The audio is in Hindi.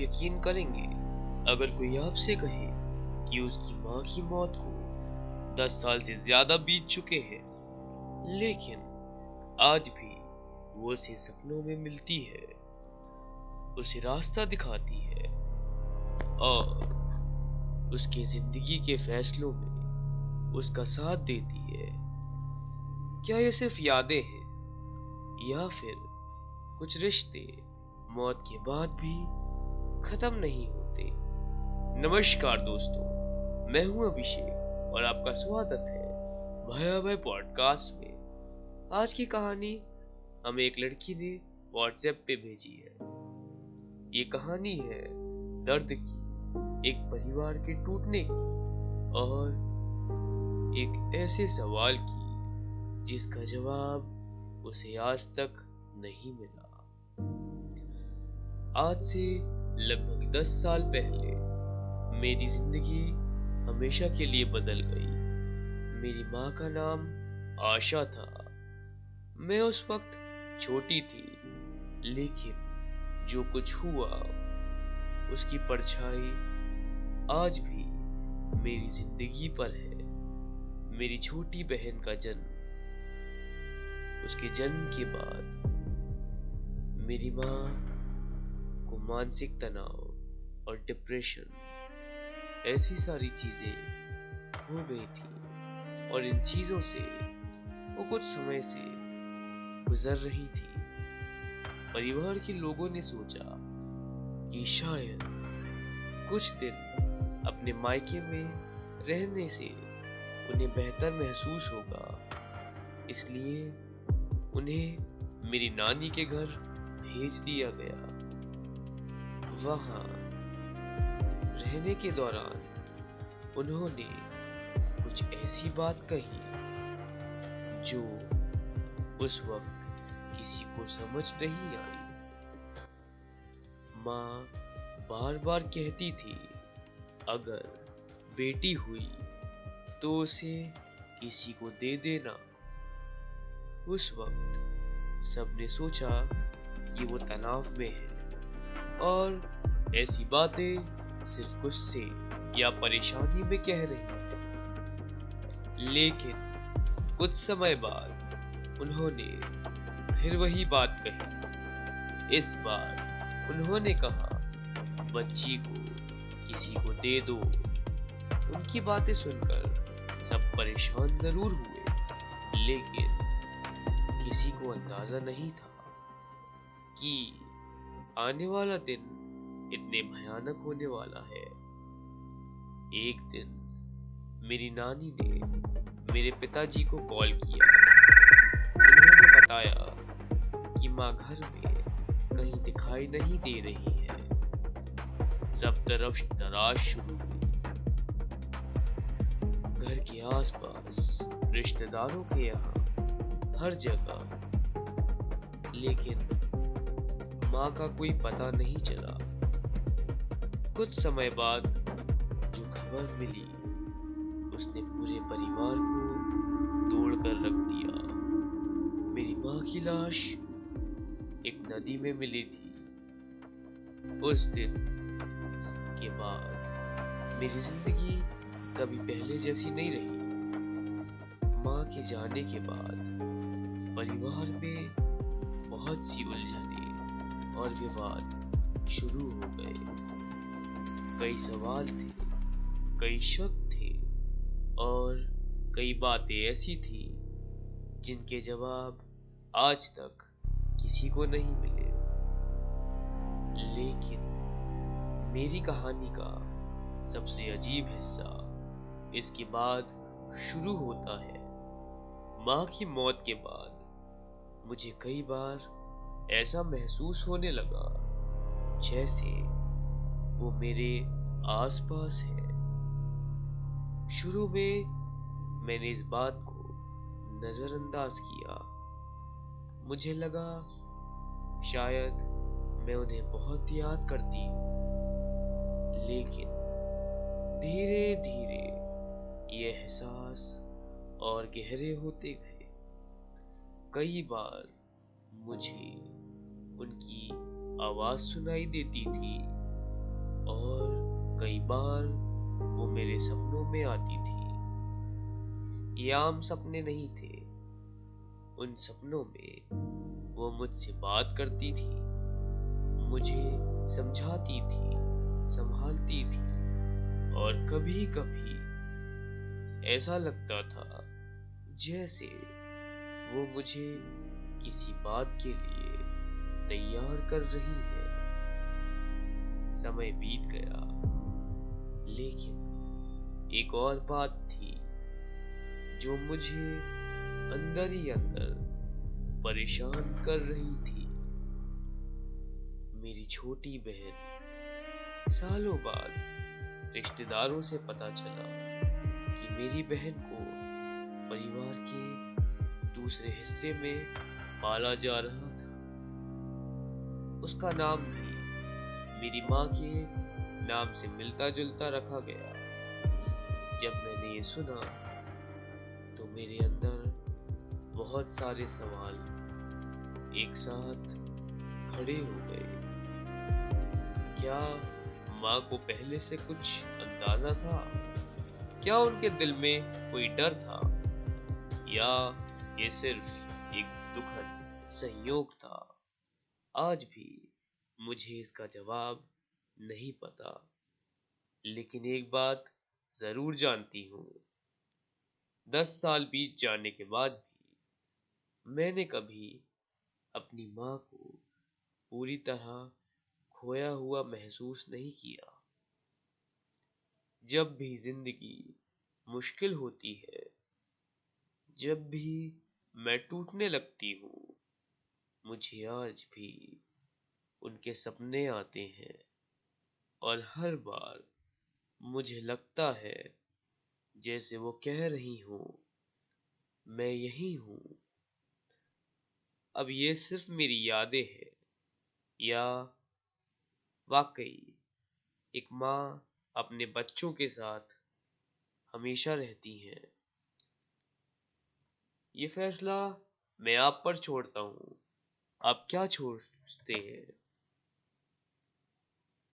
यकीन करेंगे अगर कोई आपसे कहे कि उसकी माँ की मौत को 10 साल से ज्यादा बीत चुके हैं, लेकिन आज भी वो उसे सपनों में मिलती है, उसे रास्ता दिखाती है और उसके जिंदगी के फैसलों में उसका साथ देती है? क्या ये सिर्फ यादें हैं या फिर कुछ रिश्ते मौत के बाद भी खत्म नहीं होते? नमस्कार दोस्तों, मैं हूं अभिषेक और आपका स्वागत है भयावह पॉडकास्ट में। आज की कहानी हमें एक लड़की ने व्हाट्सएप पे भेजी है। ये कहानी है दर्द की, एक परिवार के टूटने की और एक ऐसे सवाल की जिसका जवाब उसे आज तक नहीं मिला। आज से लगभग 10 साल पहले मेरी जिंदगी हमेशा के लिए बदल गई। मेरी माँ का नाम आशा था। मैं उस वक्त छोटी थी, लेकिन जो कुछ हुआ उसकी परछाई आज भी मेरी जिंदगी पर है। मेरी छोटी बहन का जन्म, उसके जन्म के बाद मेरी माँ को मानसिक तनाव और डिप्रेशन, ऐसी सारी चीजें हो गई थी और इन चीजों से वो कुछ समय से गुजर रही थी। परिवार के लोगों ने सोचा कि शायद कुछ दिन अपने मायके में रहने से उन्हें बेहतर महसूस होगा, इसलिए उन्हें मेरी नानी के घर भेज दिया गया। वहां रहने के दौरान उन्होंने कुछ ऐसी बात कही जो उस वक्त किसी को समझ नहीं आई। माँ बार बार कहती थी, अगर बेटी हुई तो उसे किसी को दे देना। उस वक्त सबने सोचा कि वो तनाव में है और ऐसी बातें सिर्फ गुस्से या परेशानी में कह रही है। लेकिन कुछ समय बाद उन्होंने फिर वही बात कही। इस बार उन्होंने कहा, बच्ची को किसी को दे दो। उनकी बातें सुनकर सब परेशान जरूर हुए, लेकिन किसी को अंदाजा नहीं था कि आने वाला दिन इतने भयानक होने वाला है। एक दिन मेरी नानी ने मेरे पिताजी को कॉल किया। उन्होंने बताया कि माँ घर में कहीं दिखाई नहीं दे रही है। सब तरफ तलाश शुरू हुई, घर के आसपास, रिश्तेदारों के यहाँ, हर जगह, लेकिन माँ का कोई पता नहीं चला। कुछ समय बाद जो खबर मिली उसने पूरे परिवार को तोड़कर रख दिया। मेरी माँ की लाश एक नदी में मिली थी। उस दिन के बाद मेरी जिंदगी कभी पहले जैसी नहीं रही। माँ के जाने के बाद परिवार में बहुत सी उलझने और विवाद शुरू हो गए। कई सवाल थे, कई शक थे और कई बातें ऐसी थी जिनके जवाब आज तक किसी को नहीं मिले। लेकिन मेरी कहानी का सबसे अजीब हिस्सा इसके बाद शुरू होता है। माँ की मौत के बाद मुझे कई बार ऐसा महसूस होने लगा जैसे वो मेरे आसपास है। शुरू में मैंने इस बात को नजरअंदाज किया। मुझे लगा शायद मैं उन्हें बहुत याद करती हूँ, लेकिन धीरे धीरे ये एहसास और गहरे होते गए। कई बार मुझे उनकी आवाज सुनाई देती थी, और कई बार वो मेरे सपनों में आती थी। ये आम सपने नहीं थे। उन सपनों में वो मुझसे बात करती थी, मुझे समझाती थी, संभालती थी, और कभी कभी ऐसा लगता था जैसे वो मुझे किसी बात के लिए तैयार कर रही है। समय बीत गया, लेकिन एक और बात थी जो मुझे अंदर ही अंदर परेशान कर रही थी। मेरी छोटी बहन। सालों बाद रिश्तेदारों से पता चला कि मेरी बहन को परिवार के दूसरे हिस्से में पाला जा रहा था। उसका नाम भी मेरी माँ के नाम से मिलता जुलता रखा गया। जब मैंने ये सुना तो मेरे अंदर बहुत सारे सवाल एक साथ खड़े हो गए। क्या माँ को पहले से कुछ अंदाजा था? क्या उनके दिल में कोई डर था, या ये सिर्फ एक दुखद संयोग था? आज भी मुझे इसका जवाब नहीं पता, लेकिन एक बात जरूर जानती हूँ। 10 साल बीत जाने के बाद भी मैंने कभी अपनी माँ को पूरी तरह खोया हुआ महसूस नहीं किया। जब भी जिंदगी मुश्किल होती है, जब भी मैं टूटने लगती हूँ, मुझे आज भी उनके सपने आते हैं, और हर बार मुझे लगता है जैसे वो कह रही हूँ, मैं यही हूँ। अब ये सिर्फ मेरी यादें हैं, या वाकई एक माँ अपने बच्चों के साथ हमेशा रहती है? ये फैसला मैं आप पर छोड़ता हूँ। आप क्या सोचते हैं?